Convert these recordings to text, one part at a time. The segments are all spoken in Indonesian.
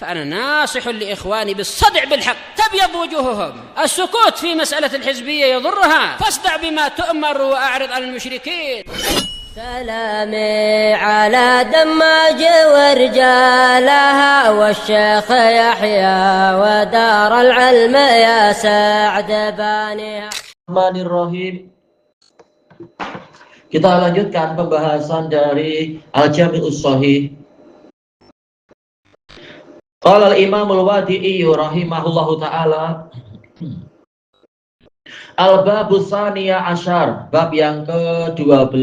فأنا ناصح لإخواني بالصدع بالحق تبيض وجوههم. السكوت في مسألة الحزبية يضرها، فاصدع بما تؤمر وأعرض عن المشركين. سلامي على دماج ورجالها والشيخ يحيى ودار العلم يا سعد بانيها. Bismillahirrahmanirrahim. Kita lanjutkan pembahasan dari Al-Jami'us Shahih. Qala al-Imam al-Wadi'i rahimahullahu ta'ala, Al-Babu Tsaniya Asyar, bab yang ke-12.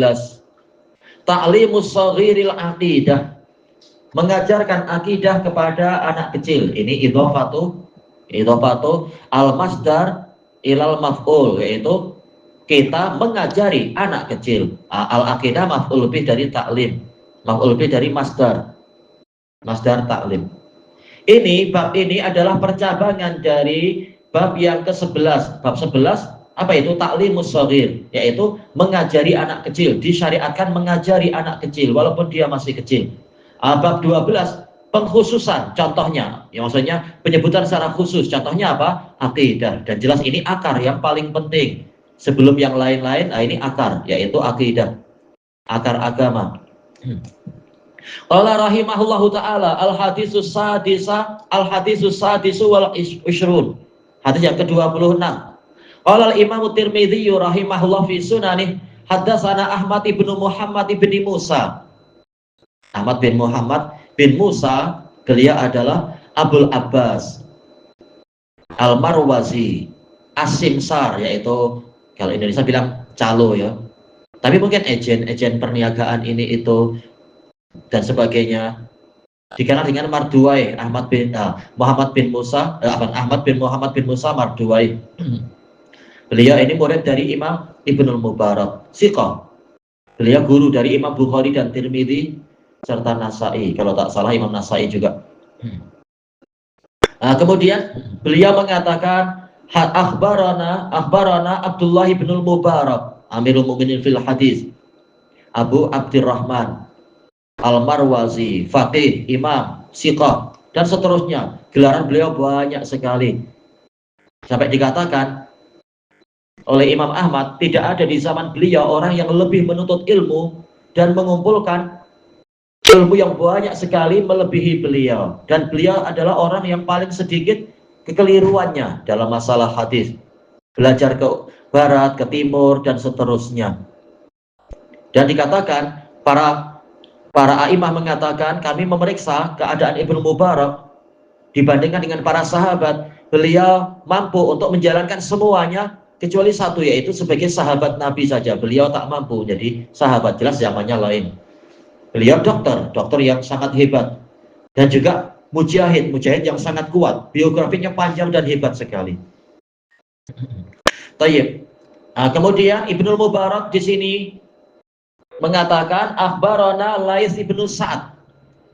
Ta'limus shaghiril aqidah, mengajarkan akidah kepada anak kecil. Ini idhofatu al-masdar ilal maf'ul, yaitu kita mengajari anak kecil. Al-aqidah maf'ul bih dari ta'lim, maf'ul bih dari masdar ta'lim. Ini bab ini adalah percabangan dari bab yang ke-11. Bab 11 apa itu? Ta'limus shaghir, yaitu mengajari anak kecil. Disyariatkan mengajari anak kecil walaupun dia masih kecil. Bab 12 pengkhususan, contohnya, ya maksudnya penyebutan secara khusus. Contohnya apa? Akidah. Dan jelas ini akar yang paling penting sebelum yang lain-lain. Ini akar, yaitu akidah, akar agama. Qala rahimahullahu ta'ala, al-hadisus sadisu wal ishrun, hadis yang ke-26. Qala al-Imam Tirmidzi rahimahullah fi sunanih, haddatsana Ahmad ibnu Muhammad ibni Musa. Ahmad bin Muhammad bin Musa, beliau adalah Abul Abbas Al-Marwazi As-Simsar, yaitu kalau Indonesia bilang calo ya. Tapi mungkin ejen perniagaan ini itu dan sebagainya dikenal dengan Marduwai. Ahmad bin Muhammad bin Muhammad bin Musa Marduwai. Beliau ini murid dari Imam Ibnul Mubarak, Siqah. Beliau guru dari Imam Bukhari dan Tirmidzi serta Nasai, kalau tak salah Imam Nasai juga. Kemudian beliau mengatakan akhbarana Abdullah ibnul Mubarak, Amirul Mukminin fil hadis, Abu Abdurrahman Al-Marwazi, faqih, imam, siqah, dan seterusnya. Gelaran beliau banyak sekali. Sampai dikatakan oleh Imam Ahmad, tidak ada di zaman beliau orang yang lebih menuntut ilmu dan mengumpulkan ilmu yang banyak sekali melebihi beliau. Dan beliau adalah orang yang paling sedikit kekeliruannya dalam masalah hadis. Belajar ke barat, ke timur, dan seterusnya. Dan dikatakan para a'imah mengatakan, kami memeriksa keadaan Ibnu Mubarak dibandingkan dengan para sahabat, beliau mampu untuk menjalankan semuanya kecuali satu, yaitu sebagai sahabat Nabi saja. Beliau tak mampu jadi sahabat, jelas zamannya lain. Beliau dokter yang sangat hebat, dan juga mujahid yang sangat kuat. Biografinya panjang dan hebat sekali. Tayyib. Kemudian Ibnu Mubarak di sini mengatakan akhbarana Lais ibnu Sa'ad.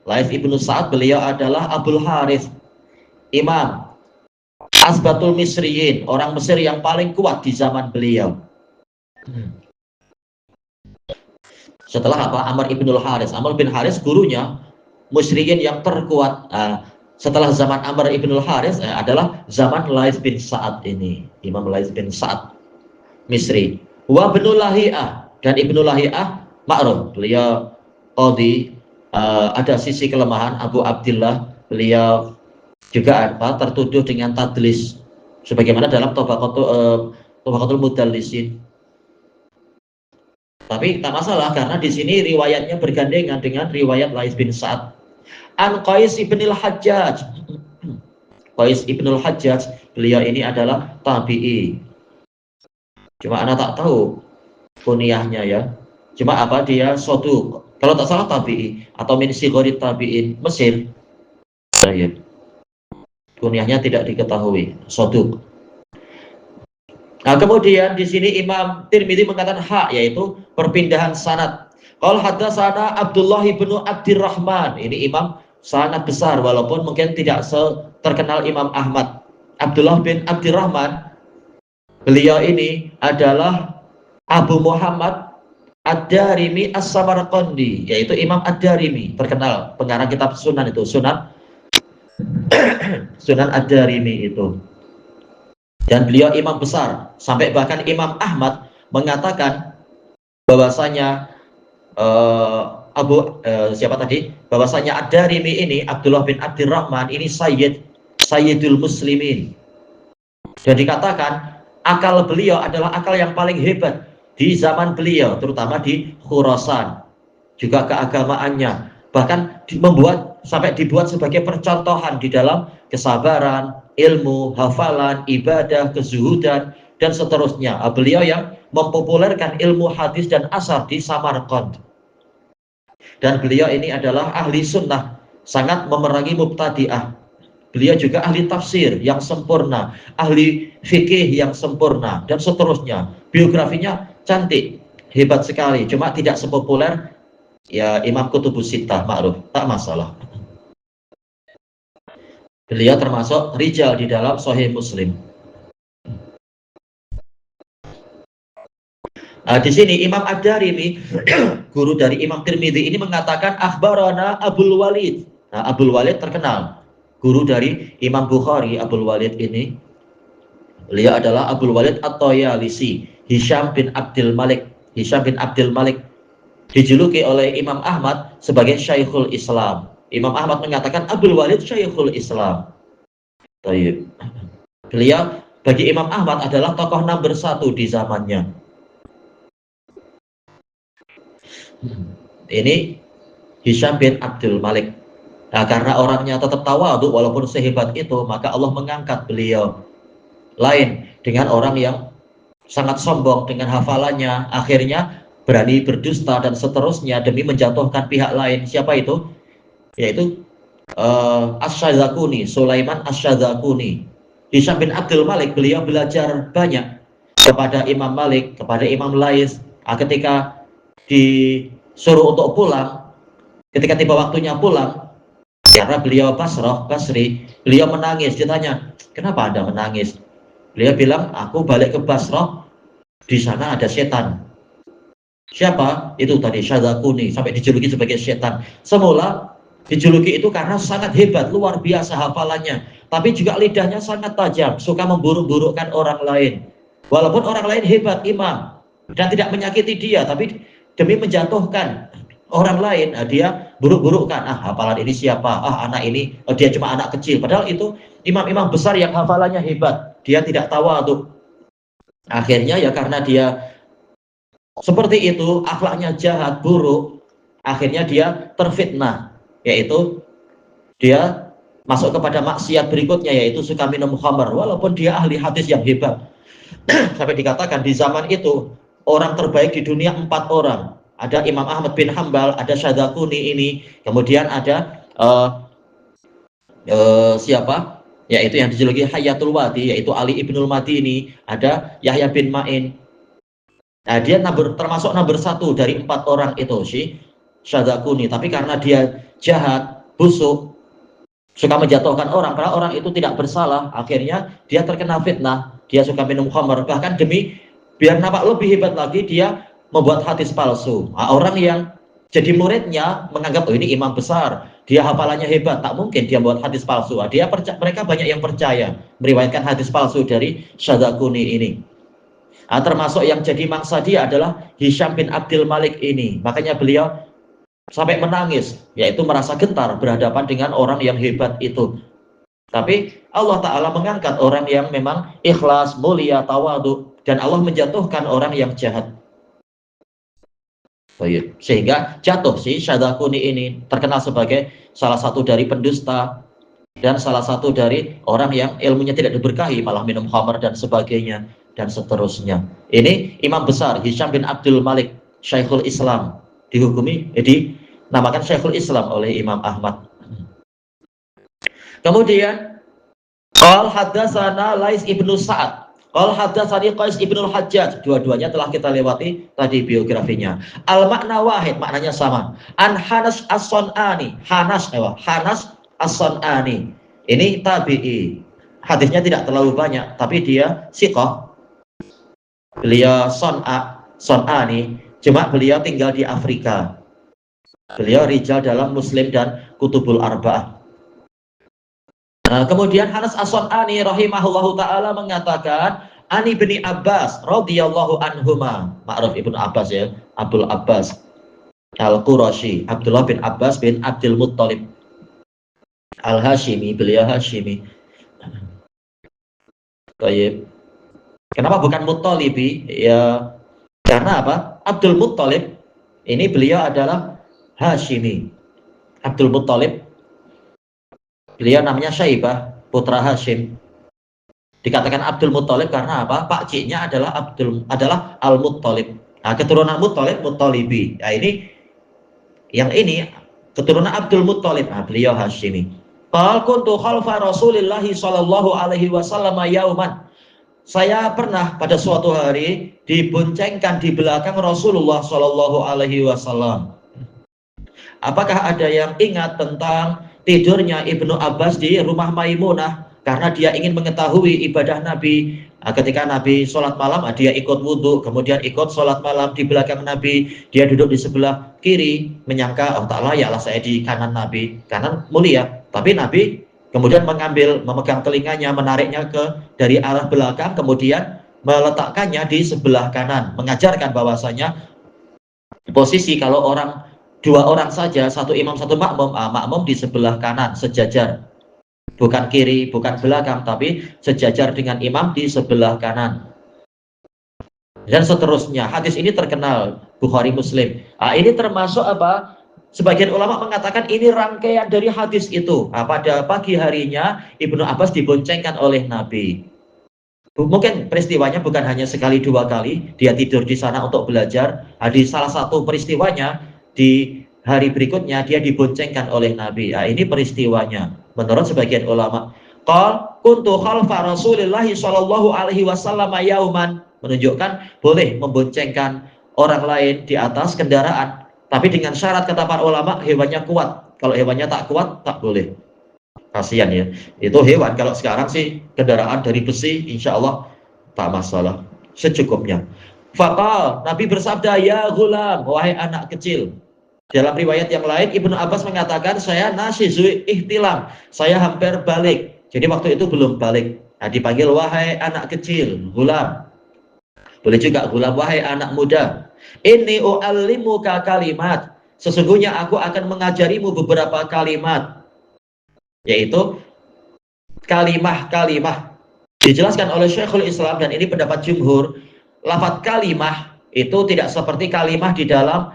Lais ibnu Sa'ad, beliau adalah Abul Harith, imam Asbatul Misriyin, orang Mesir yang paling kuat di zaman beliau. Setelah apa? Amr ibnul Haris. Amr bin Haris gurunya, musyrikin yang terkuat. Setelah zaman Amr ibnul Haris adalah zaman Lais bin Sa'ad ini, Imam Lais bin Sa'ad Misri. Wa ibnu Lahiyah, dan Ibnu Lahiyah ma'ruf, beliau qadhi. Ada sisi kelemahan Abu Abdillah, beliau juga tertuduh dengan tadlis sebagaimana dalam Tabaqatul Mudallisin. Tapi tak masalah karena di sini riwayatnya bergandengan dengan riwayat Lais bin Sa'ad. An Qais ibnul Hajjaj. Qais ibnul Hajjaj, beliau ini adalah tabi'i. Cuma anak tak tahu kunyahnya ya. Cuma apa, dia soduq. Kalau tak salah tabi'i atau min sighorit tabi'in Mesir. Kunyahnya tidak diketahui, soduq. Nah, kemudian di sini Imam Tirmidzi mengatakan hak, yaitu perpindahan sanad. Qala haddatsana Abdullah bin Abdurrahman. Ini imam sangat besar walaupun mungkin tidak terkenal Imam Ahmad. Abdullah bin Abdurrahman, beliau ini adalah Abu Muhammad Ad-Darimi As-Samarqandi, yaitu Imam Ad-Darimi, terkenal pengarang kitab Sunan itu, Sunan Sunan Ad-Darimi itu. Dan beliau imam besar, sampai bahkan Imam Ahmad mengatakan bahwasanya bahwasanya Ad-Darimi ini, Abdullah bin Abdurrahman ini Sayyidul Muslimin. Dan dikatakan akal beliau adalah akal yang paling hebat di zaman beliau, terutama di Khurasan. Juga keagamaannya bahkan sampai dibuat sebagai percontohan di dalam kesabaran, ilmu, hafalan, ibadah, kezuhudan, dan seterusnya. Beliau yang mempopulerkan ilmu hadis dan asar di Samarkand. Dan beliau ini adalah ahli sunnah, sangat memerangi mubtadi'ah. Beliau juga ahli tafsir yang sempurna, ahli fikih yang sempurna, dan seterusnya. Biografinya cantik, hebat sekali, cuma tidak sepopuler ya Imam Kutubus Sittah, ma'ruf, tak masalah. Beliau termasuk rijal di dalam Sahih Muslim. Di sini Imam Ad-Darimi, guru dari Imam Tirmidzi ini mengatakan akhbarana Abul Walid. Abul Walid terkenal, guru dari Imam Bukhari. Abul Walid ini, beliau adalah Abul Walid At-Tayalisi, Hisham bin Abdul Malik. Hisham bin Abdul Malik dijuluki oleh Imam Ahmad sebagai Syekhul Islam. Imam Ahmad mengatakan Abul Walid Syekhul Islam. Beliau bagi Imam Ahmad adalah tokoh nomor 1 di zamannya. Ini Hisham bin Abdul Malik. Karena orangnya tetap tawadhu walaupun sehebat itu, maka Allah mengangkat beliau. Lain dengan orang yang sangat sombong dengan hafalannya, akhirnya berani berdusta dan seterusnya demi menjatuhkan pihak lain. Siapa itu? Yaitu Asy-Syadzakuni, Sulaiman Asy-Syadzakuni. Hisham bin Abdul Malik, beliau belajar banyak kepada Imam Malik, kepada Imam Lais. Ketika disuruh untuk pulang, ketika tiba waktunya pulang, karena beliau Basri, beliau menangis. Ditanya, kenapa Anda menangis? Beliau bilang, aku balik ke Basrah, di sana ada setan. Siapa? Itu tadi Syadzakuni, sampai dijuluki sebagai setan. Semula dijuluki itu karena sangat hebat, luar biasa hafalannya, tapi juga lidahnya sangat tajam, suka memburuk-burukkan orang lain. Walaupun orang lain hebat imam dan tidak menyakiti dia, tapi demi menjatuhkan orang lain, dia buruk-burukkan. Hafalan ini siapa? Anak ini, dia cuma anak kecil. Padahal itu imam-imam besar yang hafalannya hebat, dia tidak tawadhu. Akhirnya ya karena dia seperti itu, akhlaknya jahat, buruk, akhirnya dia terfitnah, yaitu dia masuk kepada maksiat berikutnya, yaitu suka minum khamr, walaupun dia ahli hadis yang hebat. Sampai dikatakan di zaman itu orang terbaik di dunia 4 orang. Ada Imam Ahmad bin Hambal, ada Syadzakuni ini, kemudian ada siapa? Yaitu yang dijuluki Hayatul Wadi, yaitu Ali Ibnul Madini, ada Yahya bin Ma'in. Dia termasuk nomor 1 dari 4 orang itu, si Syadzakuni. Tapi karena dia jahat, busuk, suka menjatuhkan orang, karena orang itu tidak bersalah, akhirnya dia terkena fitnah. Dia suka minum khamr, bahkan demi biar nampak lebih hebat lagi, dia membuat hadis palsu. Orang yang jadi muridnya menganggap, ini imam besar, dia hafalannya hebat, tak mungkin dia buat hadis palsu. Mereka banyak yang percaya meriwayatkan hadis palsu dari Syadzakuni ini. Termasuk yang jadi mangsa dia adalah Hisham bin Abdul Malik ini. Makanya beliau sampai menangis, yaitu merasa gentar berhadapan dengan orang yang hebat itu. Tapi Allah Ta'ala mengangkat orang yang memang ikhlas, mulia, tawadhu, dan Allah menjatuhkan orang yang jahat. Sehingga jatuh si Syadzakuni ini, terkenal sebagai salah satu dari pendusta dan salah satu dari orang yang ilmunya tidak diberkahi, malah minum khamr dan sebagainya dan seterusnya. Ini imam besar Hisham bin Abdul Malik, Syekhul Islam, dinamakan Syekhul Islam oleh Imam Ahmad. Kemudian qal haddatsana Lais ibnu Sa'ad, qal haddatsani Qais ibnul Hajjaj. Dua-duanya telah kita lewati tadi biografinya. Al makna wahid, maknanya sama. An Hanas As-Sun'ani, Hanas As-Sun'ani. Ini tabi'i. Hadisnya tidak terlalu banyak, tapi dia siqah. Beliau Sun'ani, cuma beliau tinggal di Afrika. Beliau rijal dalam Muslim dan Kutubul Arba'ah. Kemudian Hanas As-San'ani rahimahullahu taala mengatakan, Ani bin Abbas radhiyallahu anhuma, ma'ruf Ibnu Abbas ya, Abdul Abbas Al-Qurashi, Abdullah bin Abbas bin Abdul Muttalib Al-Hashimi, beliau Hashimi. Baik. Kenapa bukan Muttalibi? Ya, karena apa? Abdul Muttalib ini beliau adalah Hashimi. Abdul Muttalib, beliau namanya Syaibah, putra Hashim. Dikatakan Abdul Muttalib karena apa? Pak ciknya adalah Al-Muttalib. Nah, keturunan Muttalib, Muttalibi. Nah, yang ini keturunan Abdul Muttalib. Nah, beliau Hashimi. Qal kuntu khalfa Rasulillah sallallahu alaihi wasallam yauman. Saya pernah pada suatu hari diboncengkan di belakang Rasulullah sallallahu alaihi wasallam. Apakah ada yang ingat tentang tidurnya Ibnu Abbas di rumah Maimunah karena dia ingin mengetahui ibadah Nabi? Ketika Nabi sholat malam, dia ikut wudhu, kemudian ikut sholat malam di belakang Nabi. Dia duduk di sebelah kiri, menyangka, oh tak layaklah saya di kanan Nabi, kanan mulia. Tapi Nabi kemudian memegang telinganya, menariknya dari arah belakang, kemudian meletakkannya di sebelah kanan, mengajarkan bahwasanya posisi kalau dua orang saja, satu imam satu makmum, makmum di sebelah kanan sejajar. Bukan kiri, bukan belakang, tapi sejajar dengan imam di sebelah kanan. Dan seterusnya. Hadis ini terkenal, Bukhari Muslim. Ini termasuk apa? Sebagian ulama mengatakan ini rangkaian dari hadis itu. Pada pagi harinya Ibnu Abbas diboncengkan oleh Nabi. Mungkin peristiwanya bukan hanya sekali dua kali. Dia tidur di sana untuk belajar. Di salah satu peristiwanya di hari berikutnya dia diboncengkan oleh Nabi. Ini peristiwanya. Menurut sebagian ulama, qal kuntu khalfa Rasulillah sallallahu alaihi wasallam yauman, menunjukkan boleh memboncengkan orang lain di atas kendaraan, tapi dengan syarat kata para ulama hewannya kuat. Kalau hewannya tak kuat tak boleh. Kasihan ya. Itu hewan. Kalau sekarang sih kendaraan dari besi, insya Allah tak masalah. Secukupnya. Faqal, Nabi bersabda, ya ghulam, wahai anak kecil. Dalam riwayat yang lain, Ibnu Abbas mengatakan, saya nasyizu ihtilam, saya hampir balik. Jadi waktu itu belum balik. Nah, dipanggil wahai anak kecil, gulam. Boleh juga gulam, wahai anak muda. Inni u'allimuka kalimat. Sesungguhnya aku akan mengajarimu beberapa kalimat. Yaitu kalimah-kalimah. Dijelaskan oleh Syekhul Islam, dan ini pendapat jumhur, lafadz kalimah itu tidak seperti kalimah di dalam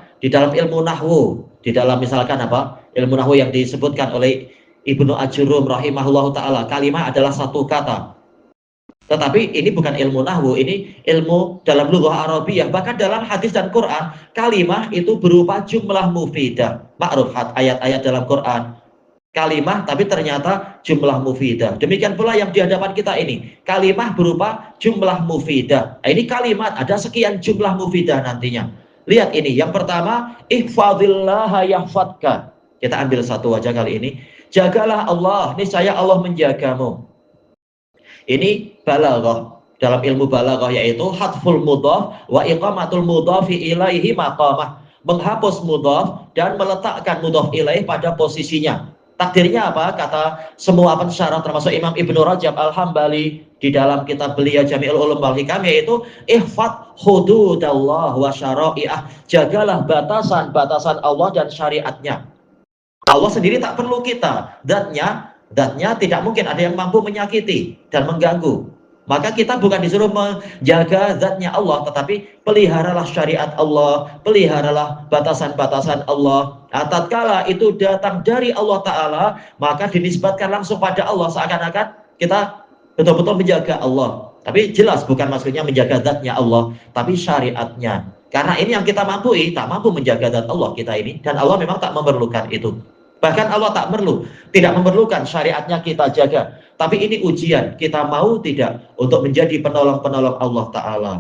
ilmu nahwu, di dalam misalkan apa ilmu nahwu yang disebutkan oleh Ibnu Ajurum rahimahullahu taala, kalimah adalah satu kata. Tetapi ini bukan ilmu nahwu, ini ilmu dalam lughah Arabiyah. Bahkan dalam hadis dan Quran, kalimah itu berupa jumlah mufidah. Ma'ruf ayat-ayat dalam Quran kalimah tapi ternyata jumlah mufidah. Demikian pula yang di hadapan kita ini, kalimah berupa jumlah mufidah. Ini kalimat ada sekian jumlah mufidah nantinya. Lihat ini, yang pertama, ihfazillaha yahfadka. Kita ambil satu aja kali ini. Jagalah Allah, niscaya Allah menjagamu. Ini balaghah. Dalam ilmu balaghah yaitu hadful mudhaf wa iqamatul mudhafi ilaihi maqamah. Menghapus mudhaf dan meletakkan mudhaf ilaih pada posisinya. Takdirnya apa? Kata semua pensyarah termasuk Imam Ibnu Rajab Al-Hambali di dalam kitab beliau Jami'ul Ulum wal Hikam, yaitu ihfad hududallah wa syara'i'ah. Jagalah batasan-batasan Allah dan syariatnya. Allah sendiri tak perlu kita. Zatnya tidak mungkin ada yang mampu menyakiti dan mengganggu. Maka kita bukan disuruh menjaga zatnya Allah, tetapi peliharalah syariat Allah, peliharalah batasan-batasan Allah. Tatkala itu datang dari Allah Ta'ala, maka dinisbatkan langsung pada Allah, seakan-akan kita betul-betul menjaga Allah. Tapi jelas bukan maksudnya menjaga zatnya Allah, tapi syariatnya. Karena ini yang kita mampu, tak mampu menjaga zat Allah kita ini, dan Allah memang tak memerlukan itu. Bahkan Allah tidak memerlukan syariatnya kita jaga. Tapi ini ujian, kita mau tidak untuk menjadi penolong-penolong Allah Ta'ala.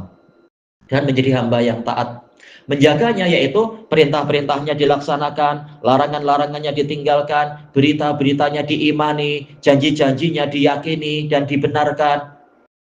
Dan menjadi hamba yang taat. Menjaganya yaitu perintah-perintahnya dilaksanakan, larangan-larangannya ditinggalkan, berita-beritanya diimani, janji-janjinya diyakini dan dibenarkan,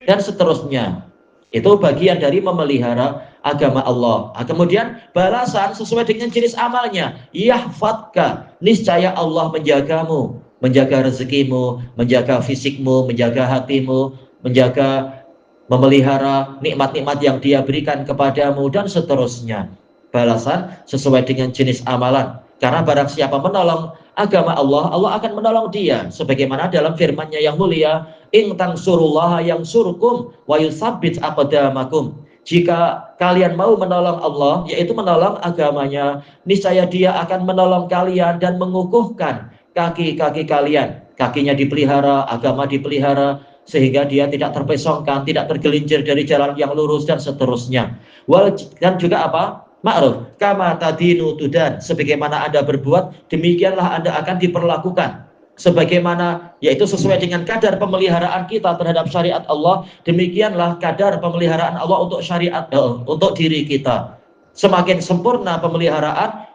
dan seterusnya. Itu bagian dari memelihara agama Allah. Kemudian balasan sesuai dengan jenis amalnya. Yahfadka, niscaya Allah menjagamu. menjaga rezekimu, menjaga fisikmu, menjaga hatimu, menjaga, memelihara nikmat-nikmat yang Dia berikan kepadamu, dan seterusnya. Balasan sesuai dengan jenis amalan. Karena barang siapa menolong agama Allah, Allah akan menolong dia. Sebagaimana dalam firman-Nya yang mulia, in tansurullaha yansurkum wa yusabbit aqdamakum. Jika kalian mau menolong Allah, yaitu menolong agamanya, niscaya Dia akan menolong kalian dan mengukuhkan kaki-kaki kalian. Kakinya dipelihara, agama dipelihara, sehingga dia tidak terpesongkan, tidak tergelincir dari jalan yang lurus, dan seterusnya. Dan juga apa? Ma'ruf, kama tadinu tudan. Sebagaimana Anda berbuat, demikianlah Anda akan diperlakukan. Sebagaimana, yaitu sesuai dengan kadar pemeliharaan kita terhadap syariat Allah, demikianlah kadar pemeliharaan Allah untuk syariat, untuk diri kita. Semakin sempurna pemeliharaan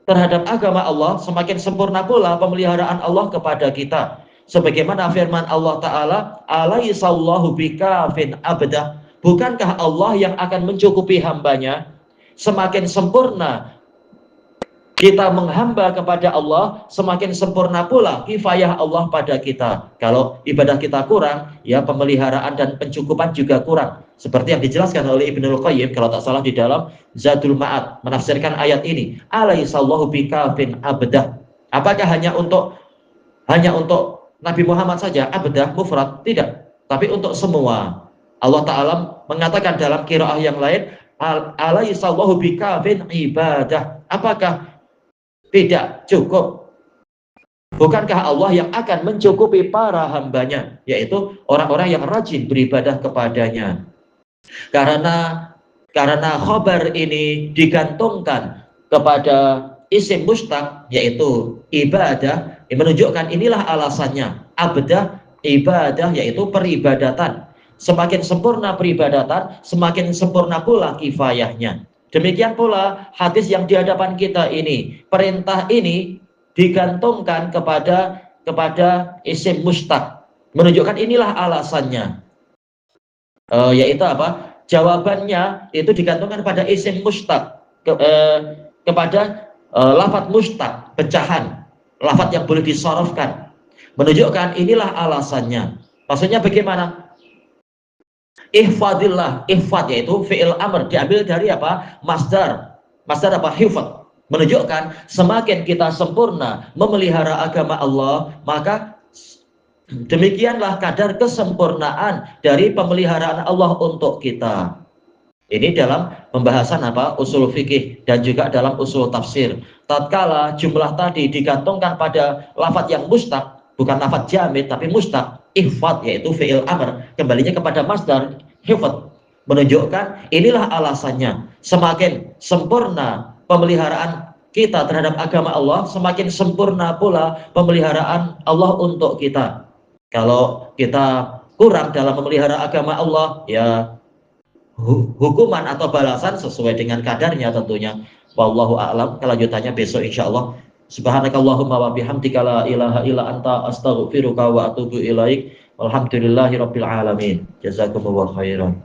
terhadap agama Allah, semakin sempurna pula pemeliharaan Allah kepada kita. Sebagaimana firman Allah Ta'ala, alaihissallahu bikafin abdah. Bukankah Allah yang akan mencukupi hambanya? Semakin sempurna kita menghamba kepada Allah, semakin sempurna pula kifayah Allah pada kita. Kalau ibadah kita kurang, ya pemeliharaan dan pencukupan juga kurang. Seperti yang dijelaskan oleh Ibnul Qayyim, kalau tak salah di dalam Zadul Ma'ad, menafsirkan ayat ini. Alaihissallahu bikafin abdah. Apakah hanya untuk Nabi Muhammad saja, abdah, mufrad? Tidak. Tapi untuk semua. Allah Ta'ala mengatakan dalam qiraah yang lain, alaihissallahu bikafin ibadah. Apakah tidak cukup? Bukankah Allah yang akan mencukupi para hambanya, yaitu orang-orang yang rajin beribadah kepadanya? Karena khabar ini digantungkan kepada isim mustaq, yaitu ibadah, yang menunjukkan inilah alasannya. Abdah, ibadah, yaitu peribadatan. Semakin sempurna peribadatan, semakin sempurna pula kifayahnya. Demikian pula hadis yang di hadapan kita ini, perintah ini digantungkan kepada isim mustaq, menunjukkan inilah alasannya. Yaitu apa? Jawabannya itu digantungkan pada isim mustaq, kepada lafadz mustaq, pecahan, lafadz yang boleh disorofkan, menunjukkan inilah alasannya. Maksudnya bagaimana? Ihfadillah, ihfad yaitu fi'il amr, diambil dari apa? Masdar apa? Hifad, menunjukkan semakin kita sempurna memelihara agama Allah, maka demikianlah kadar kesempurnaan dari pemeliharaan Allah untuk kita. Ini dalam pembahasan apa? Usul fikih dan juga dalam usul tafsir. Tatkala jumlah tadi digantungkan pada lafadz yang mustaq, bukan lafadz jamid tapi mustaq, ihfad yaitu fi'il amr, kembalinya kepada masdar hifad, menunjukkan inilah alasannya. Semakin sempurna pemeliharaan kita terhadap agama Allah, semakin sempurna pula pemeliharaan Allah untuk kita. Kalau kita kurang dalam memelihara agama Allah, ya hukuman atau balasan sesuai dengan kadarnya tentunya. Wallahu a'lam. Kelanjutannya besok insyaallah. Subhanakallahumma wa bihamdika la ilaha illa anta astaghfiruka wa atubu ilaik. Walhamdulillahirabbil alamin. Jazakumullahu khairan.